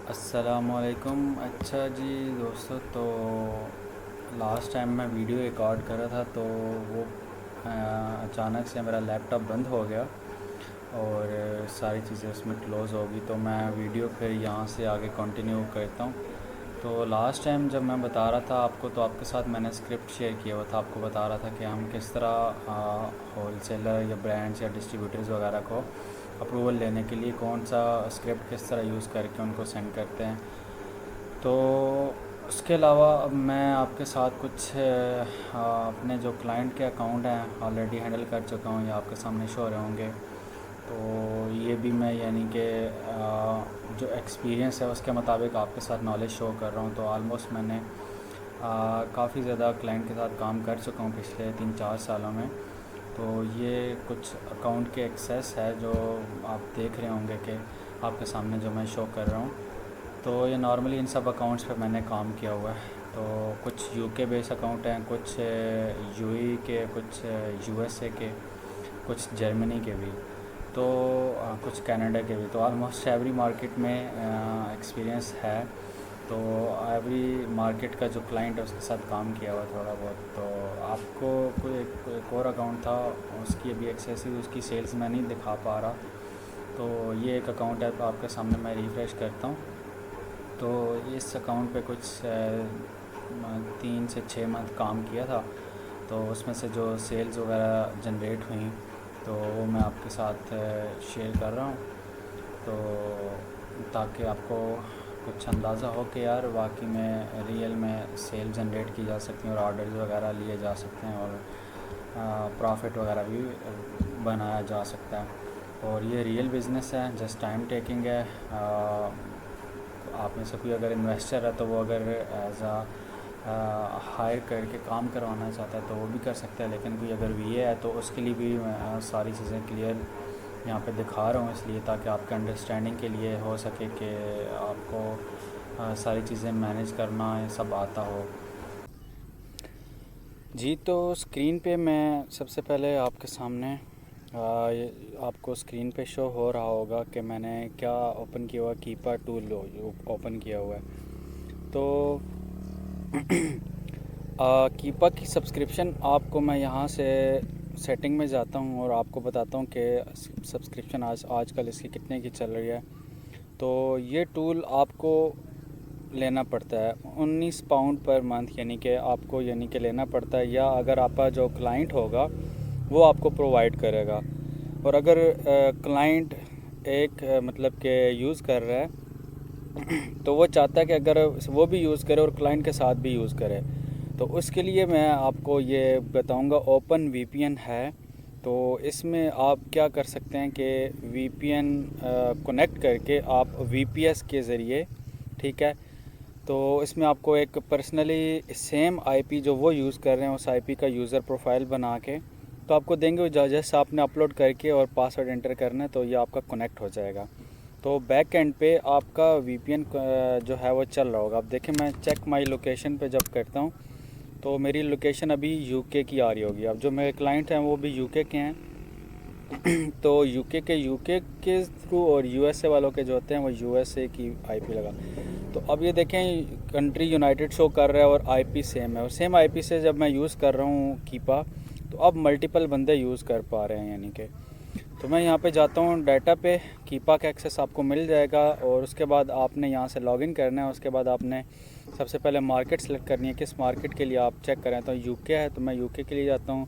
अस्सलामुअलैकुम। अच्छा जी दोस्तों, तो लास्ट टाइम मैं वीडियो रिकॉर्ड कर रहा था तो वो अचानक से मेरा लैपटॉप बंद हो गया और सारी चीज़ें उसमें क्लोज़ हो गई। तो मैं वीडियो फिर यहाँ से आगे कंटिन्यू करता हूँ। तो लास्ट टाइम जब मैं बता रहा था आपको, तो आपके साथ मैंने स्क्रिप्ट शेयर किया हुआ था। आपको बता रहा था कि हम किस तरह होल सेलर या ब्रांड्स या डिस्ट्रीब्यूटर्स वगैरह को अप्रूवल लेने के लिए कौन सा स्क्रिप्ट किस तरह यूज़ करके उनको सेंड करते हैं। तो उसके अलावा अब मैं आपके साथ कुछ अपने जो क्लाइंट के अकाउंट हैं ऑलरेडी हैंडल कर चुका हूँ, ये आपके सामने शो हो रहे होंगे। तो ये भी मैं यानी कि जो एक्सपीरियंस है उसके मुताबिक आपके साथ नॉलेज शो कर रहा हूँ। तो आलमोस्ट मैंने काफ़ी ज़्यादा क्लाइंट के साथ काम कर चुका हूँ पिछले 3-4 सालों में। तो ये कुछ अकाउंट के एक्सेस है जो आप देख रहे होंगे कि आपके सामने जो मैं शो कर रहा हूँ। तो ये नॉर्मली इन सब अकाउंट्स पे मैंने काम किया हुआ है। तो कुछ यूके बेस अकाउंट हैं, कुछ यूएई के, कुछ यूएसए के, कुछ जर्मनी के भी, तो कुछ कनाडा के भी। तो ऑलमोस्ट एवरी मार्केट में एक्सपीरियंस है। तो एवरी मार्केट का जो क्लाइंट है उसके साथ काम किया हुआ थोड़ा बहुत। तो आपको कोई एक और अकाउंट था, उसकी अभी एक्सेसिव उसकी सेल्स मैं नहीं दिखा पा रहा। तो ये एक अकाउंट है, तो आपके सामने मैं रिफ़्रेश करता हूँ। तो इस अकाउंट पे कुछ 3 से 6 मंथ काम किया था। तो उसमें से जो सेल्स वगैरह जनरेट हुई तो वो मैं आपके साथ शेयर कर रहा हूँ। तो ताकि आपको कुछ अंदाज़ा हो कि यार वाकई में रियल में सेल जनरेट की जा सकती हैं और ऑर्डर्स वगैरह लिए जा सकते हैं और प्रॉफिट वगैरह भी बनाया जा सकता है। और ये रियल बिज़नेस है, जस्ट टाइम टेकिंग है। आप में से कोई अगर इन्वेस्टर है तो वो अगर एज हायर करके काम करवाना चाहता है तो वो भी कर सकता है। लेकिन कोई अगर वीए है तो उसके लिए भी मैं सारी चीज़ें क्लियर यहाँ पे दिखा रहा हूँ, इसलिए ताकि आपके अंडरस्टैंडिंग के लिए हो सके कि आपको सारी चीज़ें मैनेज करना ये सब आता हो। जी, तो स्क्रीन पे मैं सबसे पहले आपके सामने आपको स्क्रीन पे शो हो रहा होगा कि मैंने क्या ओपन किया हुआ, कीपा टूल ओपन किया हुआ है। तो कीपा की सब्सक्रिप्शन आपको मैं यहाँ से सेटिंग में जाता हूँ और आपको बताता हूँ कि सब्सक्रिप्शन आजकल इसकी कितने की चल रही है। तो ये टूल आपको लेना पड़ता है 19 पाउंड पर मंथ, यानी कि लेना पड़ता है, या अगर आपका जो क्लाइंट होगा वो आपको प्रोवाइड करेगा। और अगर क्लाइंट एक मतलब कि यूज़ कर रहा है तो वो चाहता है कि अगर वो भी यूज़ करे और क्लाइंट के साथ भी यूज़ करे, तो उसके लिए मैं आपको ये बताऊंगा। ओपन वीपीएन है, तो इसमें आप क्या कर सकते हैं कि वीपीएन कनेक्ट करके आप वीपीएस के ज़रिए, ठीक है, तो इसमें आपको एक पर्सनली सेम आईपी जो वो यूज़ कर रहे हैं उस आईपी का यूज़र प्रोफाइल बना के तो आपको देंगे। जैसे आपने अपलोड करके और पासवर्ड एंटर करना है तो ये आपका कनेक्ट हो जाएगा। तो बैक एंड पे आपका वीपीएन जो है वो चल रहा होगा। अब देखें, मैं चेक माई लोकेशन पे जब करता हूँ तो मेरी लोकेशन अभी यूके की आ रही होगी। अब जो मेरे क्लाइंट हैं वो भी यूके के हैं तो यूके के थ्रू, और यूएसए वालों के जो होते हैं वो यूएसए की आईपी लगा। तो अब ये देखें, कंट्री यूनाइटेड शो कर रहा है और आईपी सेम है, और सेम आईपी से जब मैं यूज़ कर रहा हूँ कीपा, तो अब मल्टीपल बंदे यूज़ कर पा रहे हैं। यानी कि तो मैं यहाँ पे जाता हूँ डाटा पे, कीपा का एक्सेस आपको मिल जाएगा और उसके बाद आपने यहाँ से लॉगिन करना है। उसके बाद आपने सबसे पहले मार्केट सेलेक्ट करनी है, किस मार्केट के लिए आप चेक करें। तो यूके है तो मैं यूके के लिए जाता हूँ।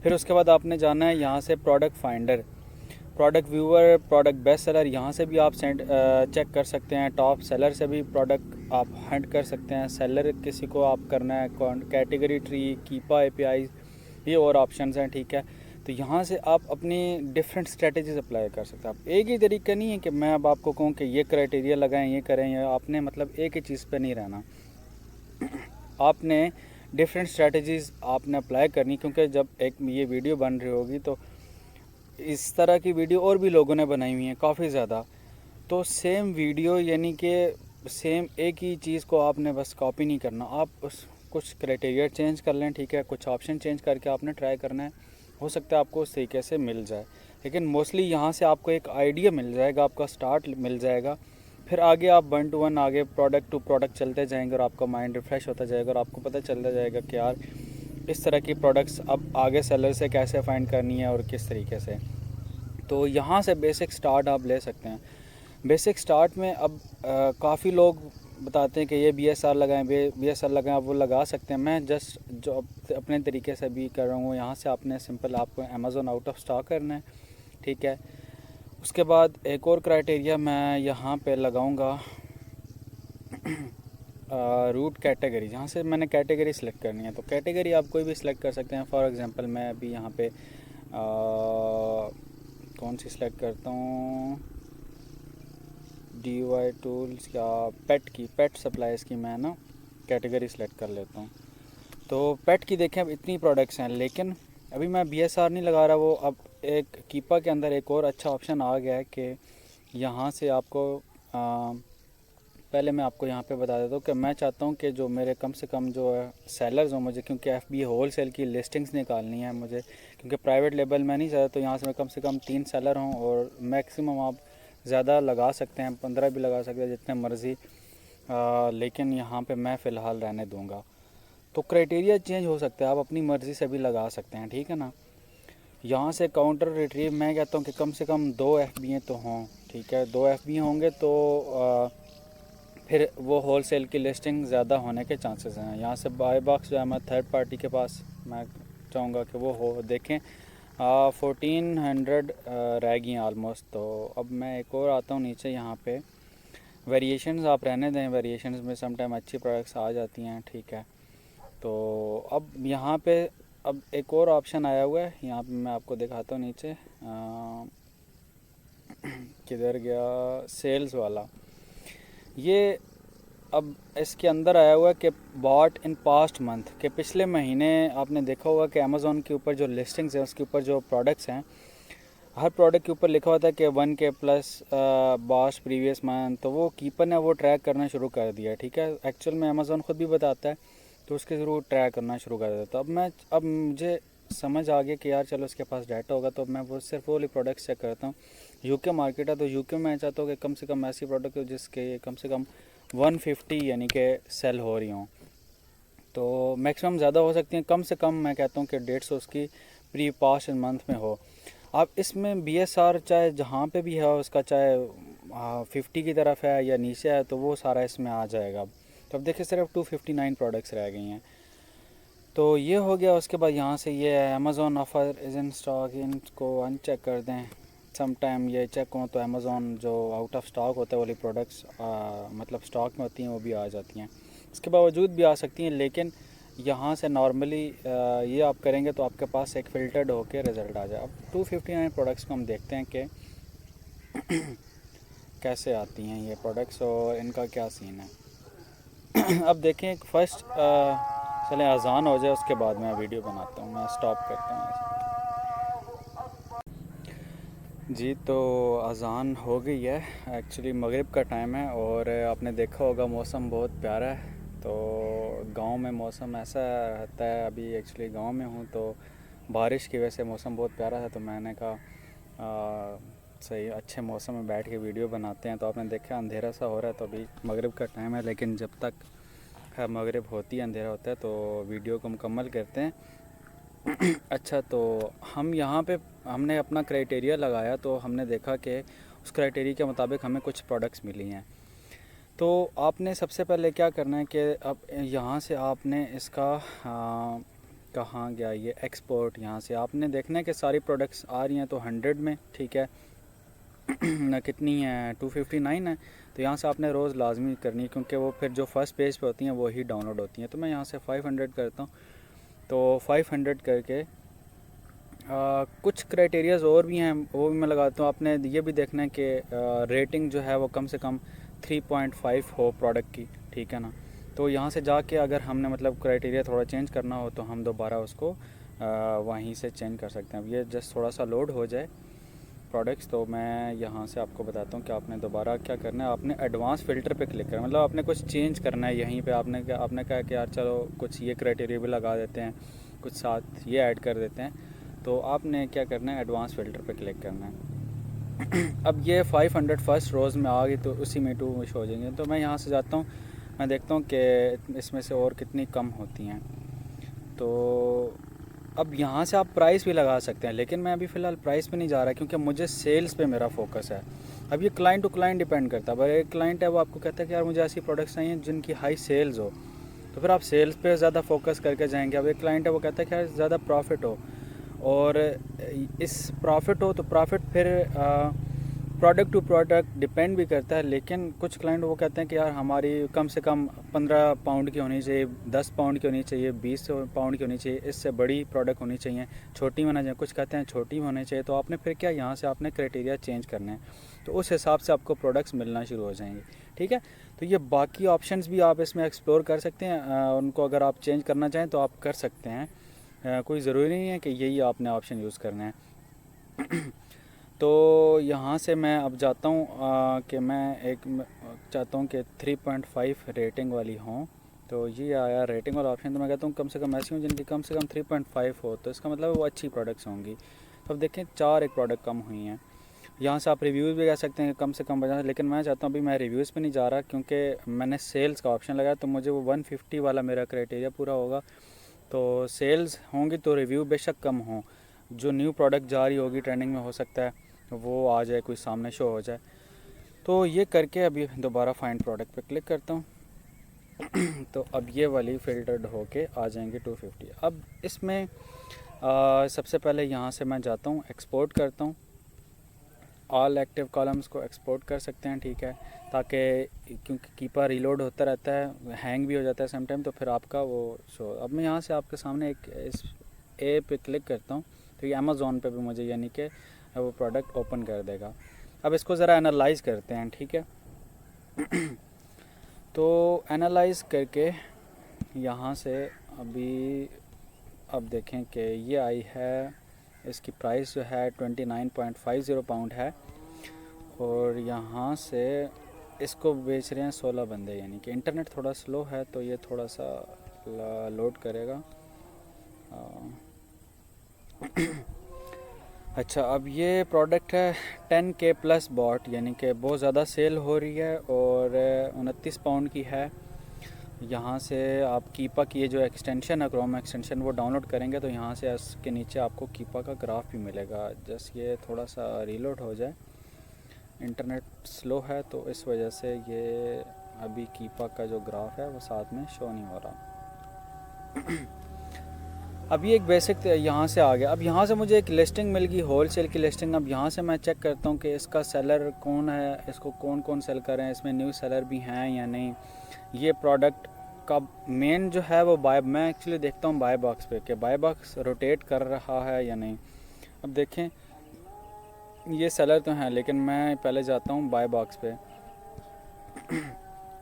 फिर उसके बाद आपने जाना है यहाँ से product finder, product viewer, product best seller, यहाँ से भी आप चेक कर सकते हैं। टॉप सेलर से भी प्रोडक्ट आप हंट कर सकते हैं। सेलर किसी को आप करना है, कैटेगरी ट्री, कीपा एपीआई, ये और ऑप्शंस हैं, ठीक है। तो यहाँ से आप अपनी डिफरेंट स्ट्रेटजीज अप्लाई कर सकते हैं। आप एक ही तरीका नहीं है कि मैं अब आपको कहूँ कि ये क्राइटेरिया लगाएं, ये करें, या आपने मतलब एक ही चीज़ पे नहीं रहना। आपने डिफरेंट स्ट्रेटजीज़ आपने अप्लाई करनी, क्योंकि जब एक ये वीडियो बन रही होगी तो इस तरह की वीडियो और भी लोगों ने बनाई हुई हैं काफ़ी ज़्यादा। तो सेम वीडियो, यानी कि सेम एक ही चीज़ को आपने बस कॉपी नहीं करना, आप उस कुछ क्राइटेरिया चेंज कर लें, ठीक है, कुछ ऑप्शन चेंज करके आपने ट्राई करना है। हो सकता है आपको उस तरीके से मिल जाए, लेकिन मोस्टली यहाँ से आपको एक आइडिया मिल जाएगा, आपका स्टार्ट मिल जाएगा। फिर आगे आप 1 to 1 आगे प्रोडक्ट टू प्रोडक्ट चलते जाएंगे और आपका माइंड रिफ़्रेश होता जाएगा और आपको पता चलता जाएगा कि यार इस तरह की प्रोडक्ट्स अब आगे सेलर से कैसे फाइंड करनी है और किस तरीके से। तो यहाँ से बेसिक स्टार्ट आप ले सकते हैं। बेसिक स्टार्ट में अब काफ़ी लोग बताते हैं कि ये BSR लगाएं, BSR लगाएं, आप वो लगा सकते हैं। मैं जस्ट जो अपने तरीके से भी कर रहा हूँ, यहाँ से आपने सिंपल आपको अमेज़ॉन आउट ऑफ स्टॉक करना है, ठीक है। उसके बाद एक और क्राइटेरिया मैं यहाँ पे लगाऊंगा रूट कैटेगरी, जहाँ से मैंने कैटेगरी सेलेक्ट करनी है। तो कैटेगरी आप कोई भी सिलेक्ट कर सकते हैं। फॉर एग्जांपल मैं अभी यहाँ पे कौन सी सिलेक्ट करता हूँ, DIY टूल्स या पेट सप्लाईज़ की मैं ना कैटेगरी सेलेक्ट कर लेता हूँ। तो पेट की देखें अब इतनी प्रोडक्ट्स हैं, लेकिन अभी मैं BSR नहीं लगा रहा। वो अब एक कीपा के अंदर एक और अच्छा ऑप्शन आ गया है कि यहाँ से आपको पहले मैं आपको यहाँ पे बता देता हूँ कि मैं चाहता हूँ कि जो मेरे कम से कम जो सेलर्स हों, मुझे क्योंकि FBA होल सेल की लिस्टिंग्स निकालनी है मुझे, क्योंकि प्राइवेट लेबल मैं नहीं चाहता। तो यहाँ से मैं कम से कम 3 सेलर हों, और मैक्सिमम आप ज़्यादा लगा सकते हैं, 15 भी लगा सकते हैं, जितने मर्ज़ी, लेकिन यहाँ पे मैं फ़िलहाल रहने दूँगा। तो क्राइटेरिया चेंज हो सकता है, आप अपनी मर्ज़ी से भी लगा सकते हैं, ठीक है ना। यहाँ से काउंटर रिट्रीव मैं कहता हूँ कि कम से कम 2 FBA तो हों, ठीक है। 2 FBA होंगे तो फिर वो होल सेल की लिस्टिंग ज़्यादा होने के चांसेस हैं। यहाँ से बाय बॉक्स जो है मैं थर्ड पार्टी के पास मैं चाहूँगा कि वो हो। देखें 1400 रह गई ऑलमोस्ट। तो अब मैं एक और आता हूँ नीचे, यहाँ पे वेरिएशंस आप रहने दें, वेरिएशंस में समटाइम अच्छी प्रोडक्ट्स आ जाती हैं, ठीक है। तो अब यहाँ पे अब एक और ऑप्शन आया हुआ है, यहाँ पे मैं आपको दिखाता हूँ नीचे किधर गया, सेल्स वाला। ये अब इसके अंदर आया हुआ है कि बॉट इन पास्ट मंथ, के पिछले महीने आपने देखा होगा कि अमेज़ॉन के ऊपर जो लिस्टिंग्स हैं उसके ऊपर जो प्रोडक्ट्स हैं, हर प्रोडक्ट के ऊपर लिखा होता है कि 1K plus boss previous month. तो वो कीपर ने वो ट्रैक करना शुरू कर दिया, ठीक है। एक्चुअल में अमेज़ॉन ख़ुद भी बताता है, तो उसके ज़रूर ट्रैक करना शुरू कर देता। अब मुझे समझ आ गया कि यार चलो इसके पास डाटा होगा, तो मैं वो सिर्फ वो वाली प्रोडक्ट्स चेक करता हूँ। UK मार्केट है, तो UK में चाहता हूँ कि कम से कम ऐसी प्रोडक्ट हो जिसके कम से कम 150 यानी कि सेल हो रही हों। तो मैक्सिमम ज़्यादा हो सकती हैं, कम से कम मैं कहता हूँ कि 150 उसकी प्री पास्ट मंथ में हो। अब इसमें BSR चाहे जहाँ पे भी है उसका, चाहे 50 की तरफ है या नीचे है, तो वो सारा इसमें आ जाएगा। तो अब देखिए सिर्फ 259 प्रोडक्ट्स रह गई हैं। तो ये हो गया। उसके बाद यहाँ से ये Amazon offer is in stock, इनको अनचेक कर दें। सम टाइम ये चेक हो तो अमेज़ॉन जो आउट ऑफ स्टॉक होता है वाली प्रोडक्ट्स मतलब स्टॉक में होती हैं वो भी आ जाती हैं। इसके बावजूद भी आ सकती हैं, लेकिन यहाँ से नॉर्मली ये आप करेंगे तो आपके पास एक फ़िल्टर्ड होकर रिज़ल्ट आ जाए। अब 259 प्रोडक्ट्स को हम देखते हैं कि कैसे आती हैं ये प्रोडक्ट्स और इनका क्या सीन है। अब देखें फ़र्स्ट चलें अज़ान हो जाए, उसके बाद मैं वीडियो बनाता हूँ, मैं स्टॉप करता हूँ ऐसे। जी, तो अज़ान हो गई है, एक्चुअली मगरिब का टाइम है, और आपने देखा होगा मौसम बहुत प्यारा है। तो गांव में मौसम ऐसा रहता है, अभी एक्चुअली गांव में हूँ, तो बारिश की वजह से मौसम बहुत प्यारा है। तो मैंने कहा सही अच्छे मौसम में बैठ के वीडियो बनाते हैं। तो आपने देखा अंधेरा सा हो रहा है, तो अभी मगरिब का टाइम है, लेकिन जब तक मगरिब होती है अंधेरा होता है, तो वीडियो को मुकम्मल करते हैं। अच्छा, तो हम यहाँ पे हमने अपना क्राइटेरिया लगाया, तो हमने देखा कि उस क्राइटेरिया के मुताबिक हमें कुछ प्रोडक्ट्स मिली हैं। तो आपने सबसे पहले क्या करना है कि अब यहाँ से आपने इसका कहाँ गया ये एक्सपोर्ट, यहाँ से आपने देखना है कि सारी प्रोडक्ट्स आ रही हैं। तो 100 में, ठीक है ना, कितनी है 259 है। तो यहाँ से आपने रोज़ लाजमी करनी है, क्योंकि वो फिर जो फर्स्ट पेज पे होती हैं वो ही डाउनलोड होती हैं। तो मैं यहाँ से 500 करता हूँ। तो 500 करके कुछ क्राइटेरियाज़ और भी हैं, वो भी मैं लगाता हूँ। आपने ये भी देखना है कि रेटिंग जो है वो कम से कम 3.5 हो प्रोडक्ट की, ठीक है ना। तो यहाँ से जाके अगर हमने मतलब क्राइटेरिया थोड़ा चेंज करना हो तो हम दोबारा उसको वहीं से चेंज कर सकते हैं। अब ये जस्ट थोड़ा सा लोड हो जाए प्रोडक्ट्स, तो मैं यहाँ से आपको बताता हूँ कि आपने दोबारा क्या करना है। आपने एडवांस फ़िल्टर पे क्लिक करना, मतलब आपने कुछ चेंज करना है यहीं पे। आपने कहा कि यार चलो कुछ ये क्राइटेरिया भी लगा देते हैं, कुछ साथ ये ऐड कर देते हैं। तो आपने क्या करना है, एडवांस फ़िल्टर पे क्लिक करना है। अब ये 500 फर्स्ट रोज़ में आ गई तो उसी में 2 विश हो जाएंगे। तो मैं यहाँ से जाता हूँ, मैं देखता हूँ कि इसमें से और कितनी कम होती हैं। तो अब यहाँ से आप प्राइस भी लगा सकते हैं, लेकिन मैं अभी फ़िलहाल प्राइस पे नहीं जा रहा क्योंकि मुझे सेल्स पे मेरा फोकस है। अब ये क्लाइंट टू क्लाइंट डिपेंड करता है। अगर एक क्लाइंट है वो आपको कहता है कि यार मुझे ऐसी प्रोडक्ट्स चाहिए जिनकी हाई सेल्स हो, तो फिर आप सेल्स पे ज़्यादा फोकस करके जाएंगे। अब एक क्लाइंट है वो कहता है कि यार ज़्यादा प्रॉफिट हो, और इस प्रॉफिट हो तो प्रॉफिट फिर प्रोडक्ट टू प्रोडक्ट डिपेंड भी करता है। लेकिन कुछ क्लाइंट वो कहते हैं कि यार हमारी कम से कम 15 पाउंड की होनी चाहिए, 10 पाउंड की होनी चाहिए, 20 पाउंड की होनी चाहिए, इससे बड़ी प्रोडक्ट होनी चाहिए, छोटी होना चाहिए। कुछ कहते हैं छोटी होनी चाहिए। तो आपने फिर क्या, यहाँ से आपने क्राइटेरिया चेंज करने हैं, तो उस हिसाब से आपको प्रोडक्ट्स मिलना शुरू हो जाएंगे। ठीक है, तो ये बाकी ऑप्शंस भी आप इसमें एक्सप्लोर कर सकते हैं। उनको अगर आप चेंज करना चाहें तो आप कर सकते हैं। कोई ज़रूरी नहीं है कि यही आपने ऑप्शन यूज़ करना है। तो यहाँ से मैं अब जाता हूँ कि मैं एक चाहता हूँ कि 3.5 रेटिंग वाली हों। तो ये आया रेटिंग वाला ऑप्शन। तो मैं कहता हूँ कम से कम ऐसी हूँ जिनकी कम से कम 3.5 हो, तो इसका मतलब वो अच्छी प्रोडक्ट्स होंगी। तो अब देखें 4 एक प्रोडक्ट कम हुई हैं। यहाँ से आप रिव्यूज़ भी कह सकते हैं कम से कम बजा, लेकिन मैं चाहता हूँ अभी मैं रिव्यूज़ पे नहीं जा रहा क्योंकि मैंने सेल्स का ऑप्शन लगाया, तो मुझे वो 150 वाला मेरा क्राइटेरिया पूरा होगा। तो सेल्स होंगी तो रिव्यू बेशक कम हो। जो न्यू प्रोडक्ट जा रही होगी ट्रेंडिंग में, हो सकता है वो आ जाए, कोई सामने शो हो जाए। तो ये करके अभी दोबारा फाइंड प्रोडक्ट पे क्लिक करता हूँ। तो अब ये वाली फ़िल्टर्ड होके आ जाएंगे 250। अब इसमें सबसे पहले यहाँ से मैं जाता हूँ, एक्सपोर्ट करता हूँ। ऑल एक्टिव कॉलम्स को एक्सपोर्ट कर सकते हैं, ठीक है, ताकि क्योंकि कीपर रीलोड होता रहता है, हैंग भी हो जाता है समटाइम, तो फिर आपका वो शो। अब मैं यहाँ से आपके सामने एक इस ए पे क्लिक करता हूँ, तो ये अमेज़ॉन पे भी मुझे यानी कि वो प्रोडक्ट ओपन कर देगा। अब इसको ज़रा एनालाइज़ करते हैं, ठीक है। तो एनालाइज़ करके यहाँ से अभी अब देखें कि ये आई है, इसकी प्राइस जो है 29.50 पाउंड है, और यहाँ से इसको बेच रहे हैं 16 बंदे। यानी कि इंटरनेट थोड़ा स्लो है तो ये थोड़ा सा लोड करेगा। अच्छा, अब ये प्रोडक्ट है 10K प्लस बॉट, यानी कि बहुत ज़्यादा सेल हो रही है और 29 पाउंड की है। यहाँ से आप कीपा की ये जो एक्सटेंशन है, क्रोम एक्सटेंशन, वो डाउनलोड करेंगे तो यहाँ से इसके नीचे आपको कीपा का ग्राफ भी मिलेगा। जस्ट ये थोड़ा सा रीलोड हो जाए, इंटरनेट स्लो है तो इस वजह से ये अभी कीपा का जो ग्राफ है वो साथ में शो नहीं हो रहा। अभी एक बेसिक यहाँ से आ गया। अब यहाँ से मुझे एक लिस्टिंग मिल गई, होल सेल की लिस्टिंग। अब यहाँ से मैं चेक करता हूँ कि इसका सेलर कौन है, इसको कौन कौन सेल कर रहे हैं, इसमें न्यू सेलर भी हैं या नहीं। ये प्रोडक्ट का मेन जो है वो मैं एक्चुअली देखता हूँ बाय बॉक्स पे कि बाय बॉक्स रोटेट कर रहा है या नहीं। अब देखें ये सेलर तो हैं, लेकिन मैं पहले जाता हूँ बाय बॉक्स पे।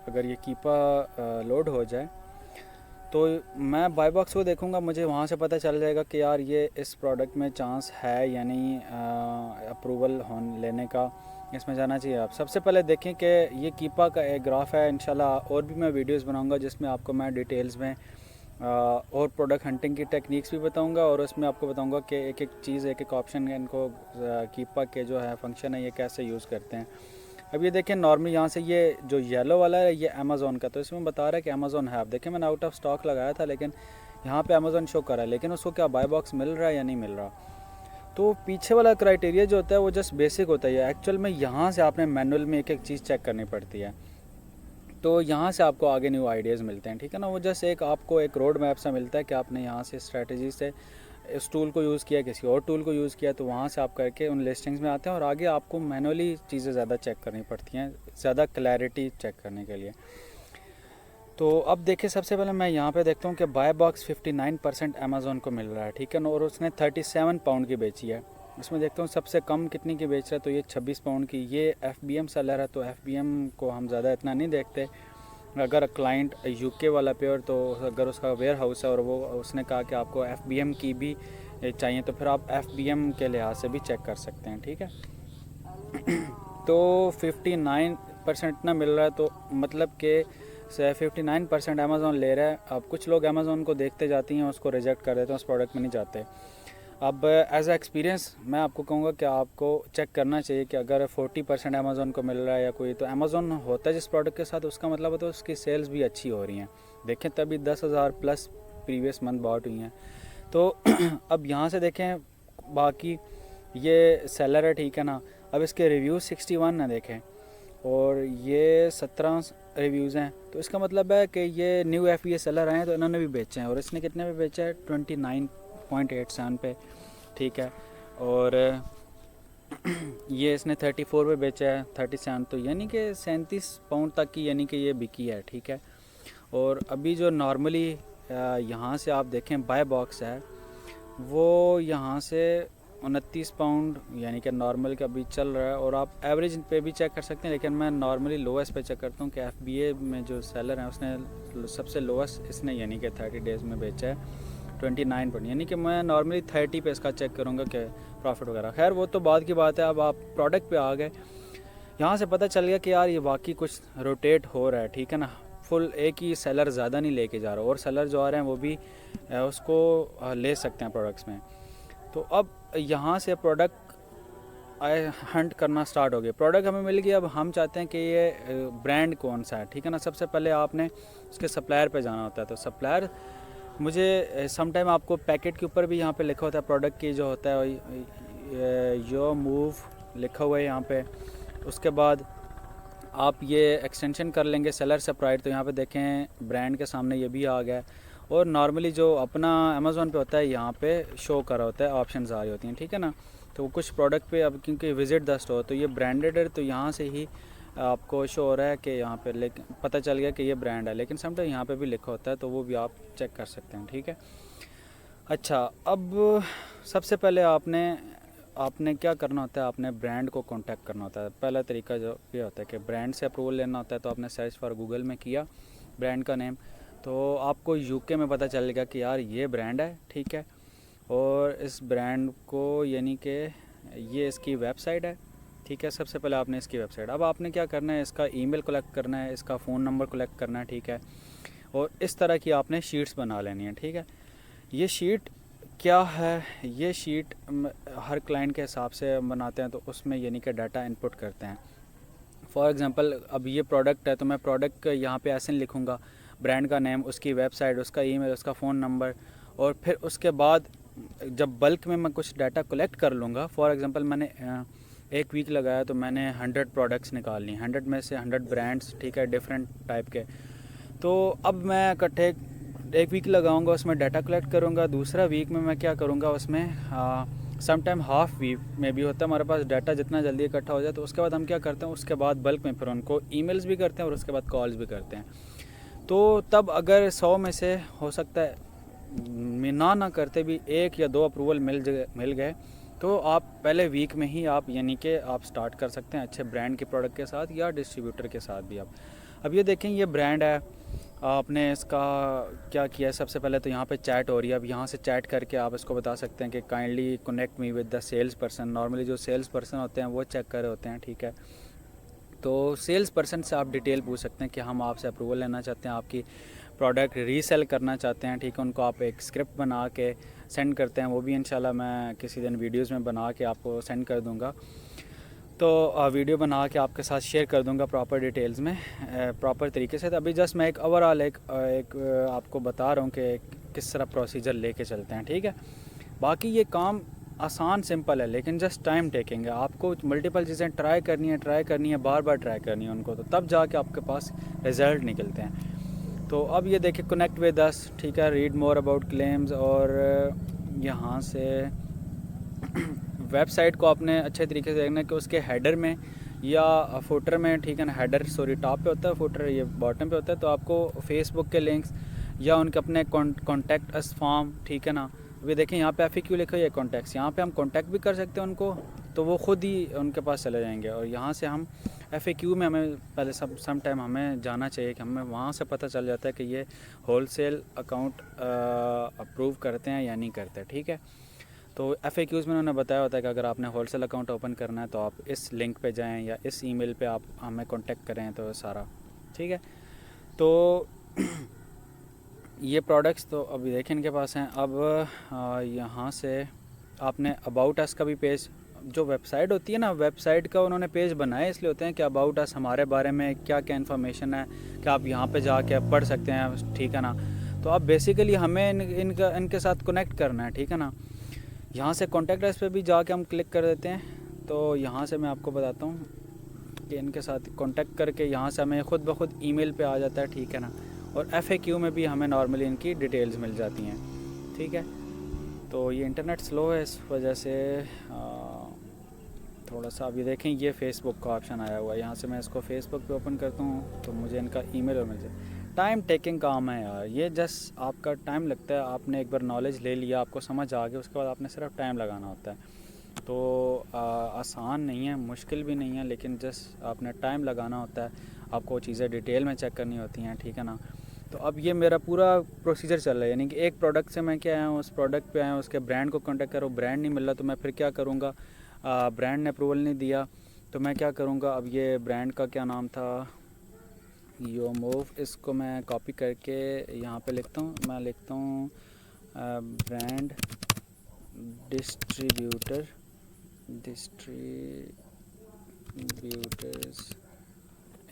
अगर ये कीपा लोड हो जाए तो मैं बाय बॉक्स को देखूंगा, मुझे वहाँ से पता चल जाएगा कि यार ये इस प्रोडक्ट में चांस है या नहीं अप्रूवल लेने का, इसमें जाना चाहिए। आप सबसे पहले देखें कि ये कीपा का एक ग्राफ है। इंशाल्लाह और भी मैं वीडियोस बनाऊंगा जिसमें आपको मैं डिटेल्स में और प्रोडक्ट हंटिंग की टेक्निक्स भी बताऊंगा, और उसमें आपको बताऊंगा कि एक एक चीज़, एक एक ऑप्शन, इनको कीपा के जो है फंक्शन है ये कैसे यूज़ करते हैं। अब ये देखें नॉर्मली यहाँ से ये जो येलो वाला है ये अमेज़ॉन का, तो इसमें बता रहा है कि अमेज़ॉन है। आप देखें मैंने आउट ऑफ स्टॉक लगाया था, लेकिन यहाँ पे अमेज़ॉन शो कर रहा है, लेकिन उसको क्या बाय बॉक्स मिल रहा है या नहीं मिल रहा। तो पीछे वाला क्राइटेरिया जो होता है वो जस्ट बेसिक होता है। एक्चुअल में यहाँ से आपने मैनुअल में एक एक चीज़ चेक करनी पड़ती है, तो यहाँ से आपको आगे न्यू आइडियाज़ मिलते हैं, ठीक है ना। वो जस्ट एक आपको एक रोड मैप सा मिलता है कि आपने यहाँ से स्ट्रेटजी से इस टूल को यूज़ किया, किसी और टूल को यूज़ किया, तो वहाँ से आप करके उन लिस्टिंग्स में आते हैं, और आगे आपको मैनुअली चीज़ें ज़्यादा चेक करनी पड़ती हैं, ज़्यादा क्लैरिटी चेक करने के लिए। तो अब देखिए सबसे पहले मैं यहाँ पे देखता हूँ कि बाय बॉक्स 59% अमेज़ॉन को मिल रहा है, ठीक है ना, और उसने 37 पाउंड की बेची है। इसमें देखता हूँ सबसे कम कितनी की बेच रहा है, तो ये 26 पाउंड की। ये FBM सेलर है, तो FBM को हम ज़्यादा इतना नहीं देखते। अगर क्लाइंट UK वाला प्योर, तो अगर उसका वेयर हाउस है और वो उसने कहा कि आपको FBM की भी चाहिए, तो फिर आप FBM के लिहाज से भी चेक कर सकते हैं, ठीक है। तो 59% ना मिल रहा है, तो मतलब कि 59% अमेज़ॉन ले रहा है। अब कुछ लोग अमेज़ॉन को देखते जाती हैं, उसको रिजेक्ट कर देते हैं, उस प्रोडक्ट में नहीं जाते। अब एज अ एक्सपीरियंस मैं आपको कहूँगा कि आपको चेक करना चाहिए कि अगर 40% अमेज़ोन को मिल रहा है या कोई, तो अमेज़ोन होता है जिस प्रोडक्ट के साथ, उसका मतलब है तो उसकी सेल्स भी अच्छी हो रही हैं। देखें तभी 10,000 प्लस प्रीवियस मंथ बॉट हुई हैं। तो अब यहाँ से देखें, बाकी ये सेलर है, ठीक है ना। अब इसके रिव्यूज़ 61 है देखें, और ये 17 रिव्यूज़ हैं, तो इसका मतलब है कि ये न्यू FBA सेलर आए हैं तो इन्होंने भी बेचे हैं। और इसने कितने पे बेचा है? 29.87 पे, ठीक है। और ये इसने 34 पे बेचा है, 37, तो यानी कि 37 पाउंड तक की यानी कि ये बिकी है, ठीक है। और अभी जो नॉर्मली यहाँ से आप देखें बाय बॉक्स है, वो यहाँ से 29 पाउंड यानी कि नॉर्मल का भी चल रहा है। और आप एवरेज पे भी चेक कर सकते हैं, लेकिन मैं नॉर्मली लोएस्ट पे चेक करता हूँ कि FBA में जो सेलर है उसने सबसे लोएस्ट इसने यानी कि 30 डेज़ में बेचा है 29 पाउंड, यानी कि मैं नॉर्मली 30 पे इसका चेक करूँगा कि प्रॉफिट वगैरह। खैर वो तो बाद की बात है। अब आप प्रोडक्ट पे आ गए, यहाँ से पता चल गया कि यार ये वाकई कुछ रोटेट हो रहा है, ठीक है ना। फुल एक ही सेलर ज़्यादा नहीं लेके जा रहा, और सेलर जो आ रहे हैं वो भी उसको ले सकते हैं प्रोडक्ट्स में। तो अब यहाँ से प्रोडक्ट हंट करना स्टार्ट हो गया। प्रोडक्ट हमें मिल गया, अब हम चाहते हैं कि ये ब्रांड कौन सा है, ठीक है ना। सबसे पहले आपने उसके सप्लायर पे जाना होता है। तो सप्लायर मुझे समटाइम आपको पैकेट के ऊपर भी यहाँ पे लिखा होता है प्रोडक्ट की जो होता है यो मूव लिखा हुआ है यहाँ पे। उसके बाद आप ये एक्सटेंशन कर लेंगे सेलर सेपरेट, तो यहाँ पे देखें ब्रांड के सामने ये भी आ गया। और नॉर्मली जो अपना अमेज़ोन पे होता है यहाँ पे शो कर रहा होता है, ऑप्शंस आ रही होती हैं, ठीक है ना। तो कुछ प्रोडक्ट पे अब क्योंकि विज़िट द स्टोर, तो ये ब्रांडेड है, तो यहाँ से ही आपको शो हो रहा है कि यहाँ पे, लेकिन पता चल गया कि ये ब्रांड है, लेकिन समटाइम यहाँ पे भी लिखा होता है, तो वो भी आप चेक कर सकते हैं, ठीक है। अच्छा, अब सबसे पहले आपने क्या करना होता है, आपने ब्रांड को कांटेक्ट करना होता है। पहला तरीका जो ये होता है कि ब्रांड से अप्रूवल लेना होता है। तो आपने सर्च फॉर गूगल में किया ब्रांड का नेम, तो आपको यूके में पता चलेगा कि यार ये ब्रांड है, ठीक है। और इस ब्रांड को यानी कि ये इसकी वेबसाइट है, ठीक है। सबसे पहले आपने इसकी वेबसाइट, अब आपने क्या करना है, इसका ईमेल कलेक्ट करना है, इसका फ़ोन नंबर कलेक्ट करना है, ठीक है। और इस तरह की आपने शीट्स बना लेनी है, ठीक है। ये शीट क्या है, ये शीट हर क्लाइंट के हिसाब से बनाते हैं, तो उसमें यानी कि डाटा इनपुट करते हैं। फॉर एग्जांपल अब ये प्रोडक्ट है, तो मैं प्रोडक्ट यहाँ पे ऐसे लिखूँगा, ब्रांड का नेम, उसकी वेबसाइट, उसका ईमेल, उसका फ़ोन नंबर। और फिर उसके बाद जब बल्क में मैं कुछ डाटा कलेक्ट कर लूँगा, फॉर एग्जांपल मैंने 1 वीक लगाया तो मैंने 100 प्रोडक्ट्स निकाल ली, 100 में से 100 ब्रांड्स, ठीक है, डिफरेंट टाइप के। तो अब मैं इकट्ठे 1 वीक लगाऊंगा, उसमें डाटा कलेक्ट करूंगा। दूसरा वीक में मैं क्या करूंगा, उसमें सम टाइम हाफ वीक में भी होता है हमारे पास डाटा जितना जल्दी इकट्ठा हो जाए। तो उसके बाद हम क्या करते हैं, उसके बाद बल्क में फिर उनको ईमेल्स भी करते हैं और उसके बाद कॉल्स भी करते हैं। तो तब अगर 100 में से हो सकता है ना करते भी 1 या 2 अप्रूवल मिल गए, तो आप पहले वीक में ही आप यानी कि आप स्टार्ट कर सकते हैं अच्छे ब्रांड के प्रोडक्ट के साथ या डिस्ट्रीब्यूटर के साथ भी आप। अब ये देखें, ये ब्रांड है, आपने इसका क्या किया, सबसे पहले तो यहाँ पे चैट हो रही है। अब यहाँ से चैट करके आप इसको बता सकते हैं कि kindly connect me with the sales person. Normally जो सेल्स पर्सन होते हैं वो चेक कर रहे होते हैं, ठीक है। तो सेल्स पर्सन से आप डिटेल पूछ सकते हैं कि हम आपसे अप्रूवल लेना चाहते हैं, आपकी प्रोडक्ट रीसेल करना चाहते हैं, ठीक है। उनको आप एक स्क्रिप्ट बना के सेंड करते हैं, वो भी इंशाल्लाह मैं किसी दिन वीडियोज़ में बना के आपको सेंड कर दूँगा। तो वीडियो बना के आपके साथ शेयर कर दूंगा प्रॉपर डिटेल्स में, प्रॉपर तरीके से। तो अभी जस्ट मैं एक ओवरऑल एक आपको बता रहा हूँ कि किस तरह प्रोसीजर लेके चलते हैं, ठीक है। बाकी ये काम आसान सिंपल है, लेकिन जस्ट टाइम टेकिंग है। आपको मल्टीपल चीज़ें ट्राई करनी है, बार बार ट्राई करनी है उनको, तो तब जाके आपके पास रिज़ल्ट निकलते हैं। तो अब ये देखिए, कनेक्ट विद अस, ठीक है, रीड मोर अबाउट क्लेम्स। और यहाँ से वेबसाइट को आपने अच्छे तरीके से देखना है कि उसके हेडर में या फुटर में, ठीक है ना। हेडर सॉरी टॉप पे होता है, फुटर ये बॉटम पे होता है। तो आपको फेसबुक के लिंक्स या उनके अपने कॉन्टैक्ट अस फॉर्म, ठीक है ना। अभी देखें यहाँ पे FAQ लिखा है, ये कॉन्टैक्ट्स, यहाँ पे हम कॉन्टैक्ट भी कर सकते हैं उनको, तो वो ख़ुद ही उनके पास चले जाएंगे। और यहाँ से हम FAQ में हमें पहले सम टाइम हमें जाना चाहिए कि हमें वहाँ से पता चल जाता है कि ये होलसेल अकाउंट अप्रूव करते हैं या नहीं करते, ठीक है। तो FAQs में उन्होंने बताया होता है कि अगर आपने होलसेल अकाउंट ओपन करना है तो आप इस लिंक पे जाएं या इस ईमेल पे आप हमें कांटेक्ट करें, तो सारा ठीक है। तो ये प्रोडक्ट्स तो अभी देखें इनके पास हैं। अब यहाँ से आपने अबाउट अस का भी पेज, जो वेबसाइट होती है ना, वेबसाइट का उन्होंने पेज बनाए इसलिए होते हैं कि अबाउट अस हमारे बारे में क्या क्या इन्फॉर्मेशन है कि आप यहाँ पे जाके पढ़ सकते हैं, ठीक है ना। तो अब बेसिकली हमें इनके साथ कनेक्ट करना है, ठीक है ना। यहाँ से कॉन्टैक्ट अस पे भी जाके हम क्लिक कर देते हैं। तो यहाँ से मैं आपको बताता हूँ कि इनके साथ कॉन्टैक्ट करके यहाँ से हमें ख़ुद ब खुद ईमेल पे आ जाता है, ठीक है ना। और FAQ में भी हमें नॉर्मली इनकी डिटेल्स मिल जाती हैं, ठीक है। तो ये इंटरनेट स्लो है, इस वजह से थोड़ा सा। अभी देखें ये फ़ेसबुक का ऑप्शन आया हुआ है, यहाँ से मैं इसको फ़ेसबुक पे ओपन करता हूँ तो मुझे इनका ईमेल और मिल जाए। टाइम टेकिंग काम है यार ये, जस्ट आपका टाइम लगता है। आपने एक बार नॉलेज ले लिया, आपको समझ आ गया, उसके बाद आपने सिर्फ टाइम लगाना होता है। तो आसान नहीं है, मुश्किल भी नहीं है, लेकिन जस्ट आपने टाइम लगाना होता है। आपको चीज़ें डिटेल में चेक करनी होती हैं, ठीक है ना। तो अब ये मेरा पूरा प्रोसीजर चल रहा है, यानी कि एक प्रोडक्ट से मैं क्या आया हूँ, उस प्रोडक्ट पे आया हूँ, उसके ब्रांड को कांटेक्ट करो, ब्रांड नहीं मिल रहा तो मैं फिर क्या करूँगा, ब्रांड ने अप्रूवल नहीं दिया तो मैं क्या करूँगा। अब ये ब्रांड का क्या नाम था, यो मूव, इसको मैं कॉपी करके यहाँ पे लिखता हूँ। मैं लिखता हूँ ब्रांड डिस्ट्रीब्यूटर्स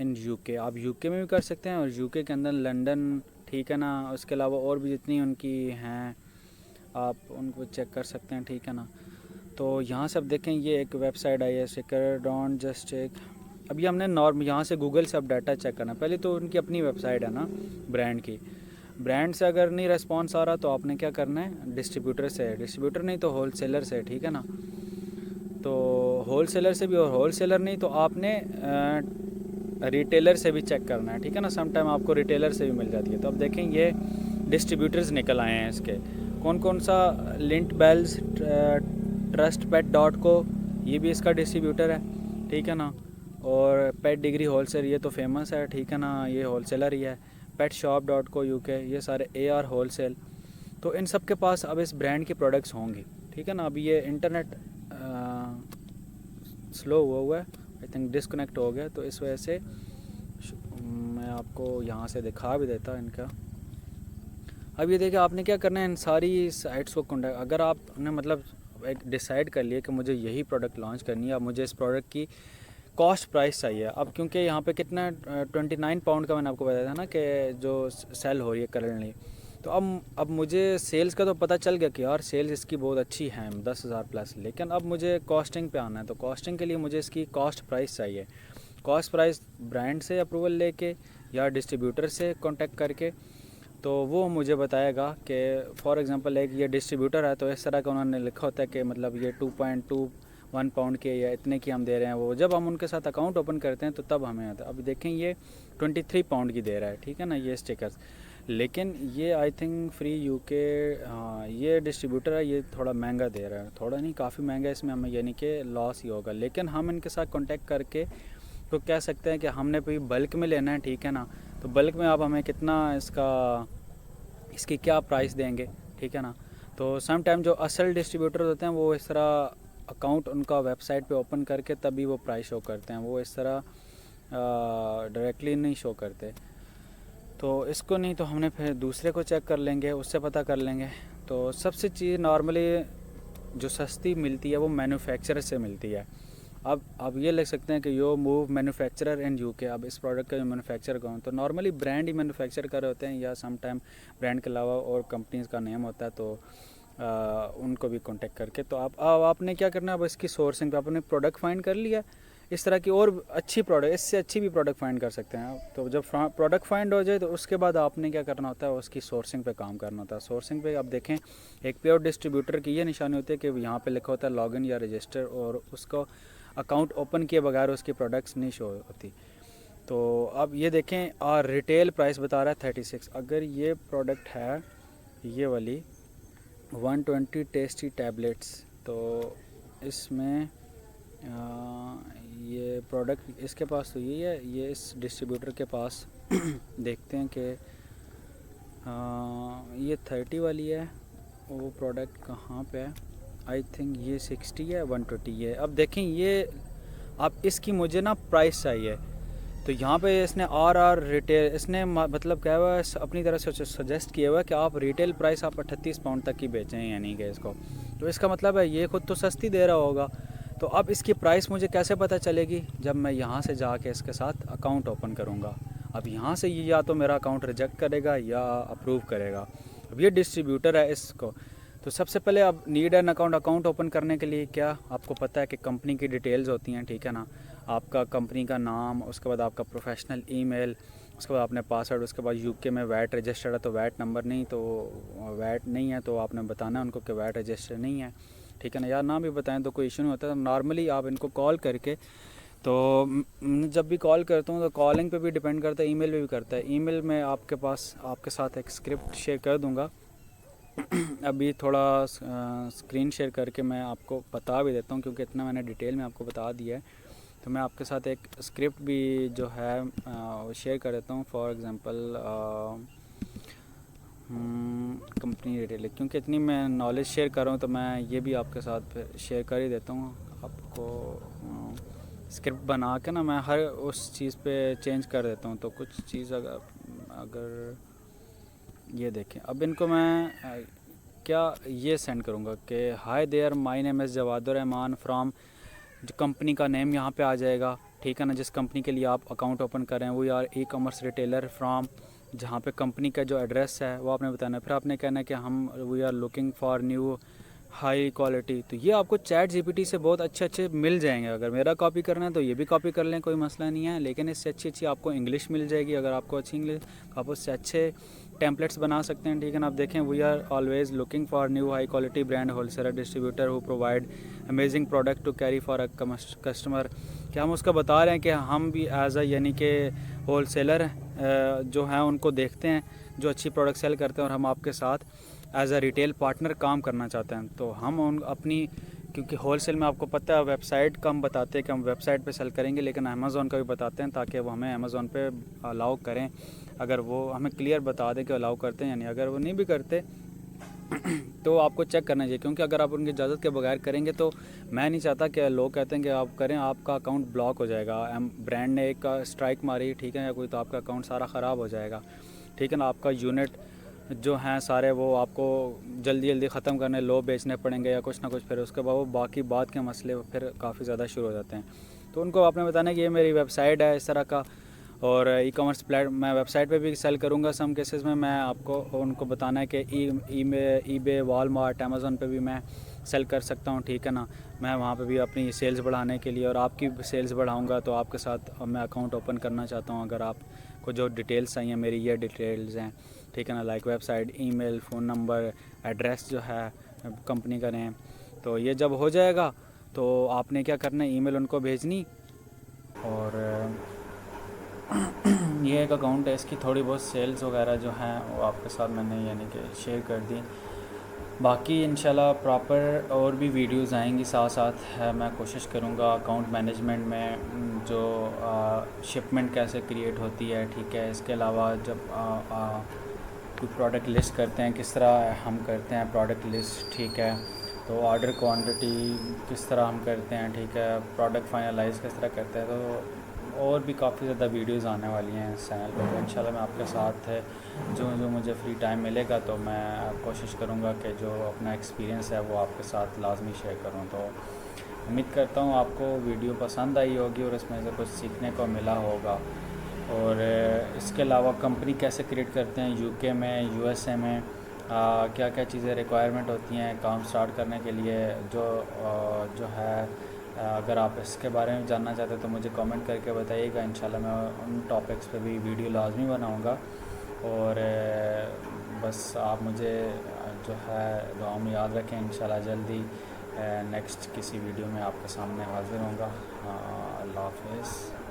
इन UK। आप UK में भी कर सकते हैं और UK के अंदर लंदन, ठीक है ना। उसके अलावा और भी जितनी उनकी हैं आप उनको चेक कर सकते हैं, ठीक है ना। तो यहाँ से अब देखें ये एक वेबसाइट आई है, सेकर डॉन जस्ट चेक। अभी हमने नॉर्म यहाँ से गूगल से अब डाटा चेक करना। पहले तो उनकी अपनी वेबसाइट है ना ब्रांड की, ब्रांड से अगर नहीं रिस्पॉन्स आ रहा तो आपने क्या करना है, डिस्ट्रीब्यूटर से, डिस्ट्रीब्यूटर नहीं तो होलसेलर से, ठीक है ना। तो होलसेलर से भी, और होलसेलर नहीं तो आपने रिटेलर से भी चेक करना है, ठीक है ना। सम टाइम आपको रिटेलर से भी मिल जाती है। तो अब देखें ये डिस्ट्रीब्यूटर्स निकल आए हैं इसके, कौन कौन सा, लिंट बेल्स, trustpet.co, ये भी इसका डिस्ट्रीब्यूटर है, ठीक है ना। और पेट डिग्री होलसेल, ये तो फेमस है, ठीक है ना, ये होलसेलर ही है। petshop.co UK, ये सारे AR होलसेल। तो इन सब के पास अब इस ब्रांड की प्रोडक्ट्स होंगी, ठीक है ना। अभी ये इंटरनेट स्लो हुआ है, आई थिंक डिस्कनेक्ट हो गया, तो इस वजह से मैं आपको यहाँ से दिखा भी देता इनका। अब ये देखिए आपने क्या करना है, इन सारी साइट्स को कॉन्टैक्ट, अगर आपने मतलब एक डिसाइड कर लिया कि मुझे यही प्रोडक्ट लॉन्च करनी है, अब मुझे इस प्रोडक्ट की कॉस्ट प्राइस चाहिए। अब क्योंकि यहाँ पे कितना 29 पाउंड का मैंने आपको बताया था ना कि जो सेल हो रही है करंटली। तो अब मुझे सेल्स का तो पता चल गया कि यार सेल्स इसकी बहुत अच्छी है, 10,000 प्लस, लेकिन अब मुझे कॉस्टिंग पे आना है। तो कॉस्टिंग के लिए मुझे इसकी कॉस्ट प्राइस चाहिए। कॉस्ट प्राइस ब्रांड से अप्रूवल लेके या डिस्ट्रीब्यूटर से कॉन्टेक्ट करके, तो वो मुझे बताएगा कि फॉर एग्ज़ाम्पल एक ये डिस्ट्रीब्यूटर है तो इस तरह का उन्होंने लिखा होता है कि मतलब ये 2.21 पाउंड के या इतने की हम दे रहे हैं। वो जब हम उनके साथ अकाउंट ओपन करते हैं तो तब हमें आता है। अब देखें ये 23 पाउंड की दे रहा है, ठीक है ना, ये स्टिकर्स। लेकिन ये आई थिंक फ्री UK, हाँ ये डिस्ट्रीब्यूटर है, ये थोड़ा महंगा दे रहा है, थोड़ा नहीं काफ़ी महंगा, इसमें हमें यानी कि लॉस ही होगा। लेकिन हम इनके साथ कॉन्टेक्ट करके तो कह सकते हैं कि हमने कोई बल्क में लेना है, ठीक है ना। तो बल्क में आप हमें कितना इसकी क्या प्राइस देंगे, ठीक है ना। तो सम टाइम जो असल डिस्ट्रीब्यूटर होते हैं वो इस तरह अकाउंट उनका वेबसाइट पे ओपन करके तभी वो प्राइस शो करते हैं, वो इस तरह डायरेक्टली नहीं शो करते। तो इसको नहीं तो हमने फिर दूसरे को चेक कर लेंगे, उससे पता कर लेंगे। तो सबसे चीज़ नॉर्मली जो सस्ती मिलती है वो मैन्युफैक्चरर से मिलती है। अब ये लिख सकते हैं कि यो मूव मैन्युफैक्चरर इन UK। अब इस प्रोडक्ट का जो मैन्युफैक्चर कौन, तो नॉर्मली ब्रांड ही मैन्युफैक्चर कर रहे होते हैं, या सम टाइम ब्रांड के अलावा और कंपनीज़ का नेम होता है, तो उनको भी कांटेक्ट करके। तो आपने क्या करना है, अब इसकी सोर्सिंग पे आपने प्रोडक्ट फाइंड कर लिया। इस तरह की और अच्छी प्रोडक्ट, इससे अच्छी भी प्रोडक्ट फाइंड कर सकते हैं आप। तो जब प्रोडक्ट फाइंड हो जाए तो उसके बाद आपने क्या करना होता है, उसकी सोर्सिंग पे काम करना होता है। सोर्सिंग पे आप देखें एक प्योर डिस्ट्रीब्यूटर की ये निशानी होती है कि यहाँ पे लिखा होता है लॉगिन या रजिस्टर, और उसको अकाउंट ओपन किए बगैर उसकी प्रोडक्ट्स नहीं शो होती। तो अब ये देखें और रिटेल प्राइस बता रहा है 36। अगर ये प्रोडक्ट है ये वाली 120 टेस्टी टैबलेट्स, तो इसमें ये प्रोडक्ट इसके पास तो यही है, ये इस डिस्ट्रीब्यूटर के पास देखते हैं कि ये 30 वाली है, वो प्रोडक्ट कहाँ पे है, आई थिंक ये 60 है, 120 है। अब देखें ये अब इसकी मुझे ना प्राइस चाहिए, तो यहाँ पे इसने आर रिटेल, इसने मतलब क्या हुआ है अपनी तरफ से सजेस्ट किया हुआ है कि आप रिटेल प्राइस आप 38 पाउंड तक की बेचें, यानी कि इसको तो इसका मतलब है ये ख़ुद तो सस्ती दे रहा होगा। तो अब इसकी प्राइस मुझे कैसे पता चलेगी? जब मैं यहाँ से जाके इसके साथ अकाउंट ओपन करूँगा। अब यहाँ से ये या तो मेरा अकाउंट रिजेक्ट करेगा या अप्रूव करेगा। अब ये डिस्ट्रीब्यूटर है इसको। तो सबसे पहले अब नीड एन अकाउंट ओपन करने के लिए क्या आपको पता है कि कंपनी की डिटेल्स होती हैं, ठीक है ना। आपका कंपनी का नाम, उसके बाद आपका प्रोफेशनल ईमेल, उसके बाद आपने पासवर्ड, उसके बाद यूके में वैट रजिस्टर्ड है तो वैट नंबर नहीं, तो वैट नहीं है तो आपने बताना है उनको कि वैट रजिस्टर नहीं है, ठीक है ना। यार नाम भी बताएं तो कोई इशू नहीं होता। नॉर्मली आप इनको कॉल करके, तो जब भी कॉल करता हूँ तो कॉलिंग पे भी डिपेंड करता है, ईमेल पे भी करता है। ईमेल में आपके पास आपके साथ एक स्क्रिप्ट शेयर कर दूँगा अभी थोड़ा स्क्रीन शेयर करके मैं आपको बता भी देता हूँ, क्योंकि इतना मैंने डिटेल में आपको बता दिया है। तो मैं आपके साथ एक स्क्रिप्ट भी जो है शेयर कर देता हूँ। फॉर एग्ज़ाम्पल कंपनी डिटेल, क्योंकि इतनी मैं नॉलेज शेयर कर रहा हूँ तो मैं ये भी आपके साथ फिर शेयर कर ही देता हूँ आपको। स्क्रिप्ट बना के ना मैं हर उस चीज़ पे चेंज कर देता हूँ। तो कुछ चीज़ अगर ये देखें, अब इनको मैं क्या ये सेंड करूँगा कि hi there, my name is Jawadur Rahman from, जो कंपनी का नेम यहाँ पे आ जाएगा, ठीक है ना। जिस कंपनी के लिए आप अकाउंट ओपन कर रहे हैं, वो यार ई कॉमर्स रिटेलर फ्रॉम, जहाँ पे कंपनी का जो एड्रेस है वो आपने बताना है। फिर आपने कहना है कि हम we are looking for new high quality. तो ये आपको चैट जीपीटी से बहुत अच्छे मिल जाएंगे। अगर मेरा कॉपी करना है तो ये भी कॉपी कर लें, कोई मसला नहीं है। लेकिन इससे अच्छी आपको इंग्लिश मिल जाएगी। अगर आपको अच्छी इंग्लिश, आप उससे अच्छे टेम्पलेट्स बना सकते हैं, ठीक है ना। आप देखें, we are always looking for new high quality brand wholesaler distributor who provide amazing product to carry for a customer. क्या हम उसका बता रहे हैं कि हम भी एज अ यानी कि होलसेलर जो हैं उनको देखते हैं जो अच्छी प्रोडक्ट सेल करते हैं, और हम आपके साथ एज अ रिटेल पार्टनर काम करना चाहते हैं। तो हम उन अपनी, क्योंकि होलसेल में आपको पता है वेबसाइट का हम बताते हैं कि हम वेबसाइट पे सेल करेंगे, लेकिन अमेज़ॉन का भी बताते हैं ताकि वो हमें अमेज़ॉन पे अलाउ करें। अगर वो हमें क्लियर बता दें कि अलाउ करते हैं, यानी अगर वो नहीं भी करते तो आपको चेक करना चाहिए, क्योंकि अगर आप उनकी इजाज़त के बगैर करेंगे तो मैं नहीं चाहता कि लोग कहते हैं कि आप करें, आपका अकाउंट ब्लॉक हो जाएगा। ब्रांड ने एक स्ट्राइक मारी, ठीक है, या कोई, तो आपका अकाउंट सारा ख़राब हो जाएगा, ठीक है ना। आपका यूनिट जो हैं सारे वो आपको जल्दी ख़त्म करने, लो बेचने पड़ेंगे या कुछ ना कुछ। फिर उसके बाद वो बाकी बात के मसले फिर काफ़ी ज़्यादा शुरू हो जाते हैं। तो उनको आपने बताना है कि ये मेरी वेबसाइट है इस तरह का, और ई कॉमर्स मैं वेबसाइट पे भी सेल करूँगा सम केसेस में। मैं आपको उनको बताना है कि ईबे, वॉलमार्ट, अमेज़ॉन पे भी मैं सेल कर सकता हूँ, ठीक है ना। मैं वहाँ पे भी अपनी सेल्स बढ़ाने के लिए और आपकी सेल्स बढ़ाऊँगा, तो आपके साथ मैं अकाउंट ओपन करना चाहता हूँ। अगर आपको जो डिटेल्स चाहिए मेरी ये डिटेल्स हैं, ठीक है ना, like website, email, phone number, address जो है, कंपनी का नेम। तो ये जब हो जाएगा तो आपने क्या करना है, ईमेल उनको भेजनी। और ये एक अकाउंट है, इसकी थोड़ी बहुत सेल्स वगैरह जो हैं वो आपके साथ मैंने यानी कि शेयर कर दी। बाकी इंशाल्लाह प्रॉपर और भी वीडियोस आएंगी साथ साथ। मैं कोशिश करूँगा अकाउंट मैनेजमेंट में जो शिपमेंट कैसे क्रिएट होती है, ठीक है। इसके अलावा जब कोई प्रोडक्ट लिस्ट करते हैं, किस तरह हम करते हैं प्रोडक्ट लिस्ट, ठीक है। तो ऑर्डर क्वांटिटी किस तरह हम करते हैं, ठीक है। प्रोडक्ट फाइनलाइज किस तरह करते हैं। तो और भी काफ़ी ज़्यादा वीडियोस आने वाली हैं इस चैनल पर। तो इंशाल्लाह मैं आपके साथ जो मुझे फ्री टाइम मिलेगा तो मैं कोशिश करूँगा कि जो अपना एक्सपीरियंस है वो आपके साथ लाजमी शेयर करूँ। तो उम्मीद करता हूँ आपको वीडियो पसंद आई होगी और इसमें से कुछ सीखने को मिला होगा। और इसके अलावा कंपनी कैसे क्रिएट करते हैं यूके में, यूएसए में, क्या क्या चीज़ें रिक्वायरमेंट होती हैं काम स्टार्ट करने के लिए, जो है अगर आप इसके बारे में जानना चाहते हैं तो मुझे कमेंट करके बताइएगा। इंशाल्लाह मैं उन टॉपिक्स पे भी वीडियो लाजमी बनाऊँगा। और बस आप मुझे जो है दुआ में याद रखें। इंशाल्लाह जल्दी नेक्स्ट किसी वीडियो में आपके सामने हाज़िर होऊंगा। अल्लाह हाफ़िज़।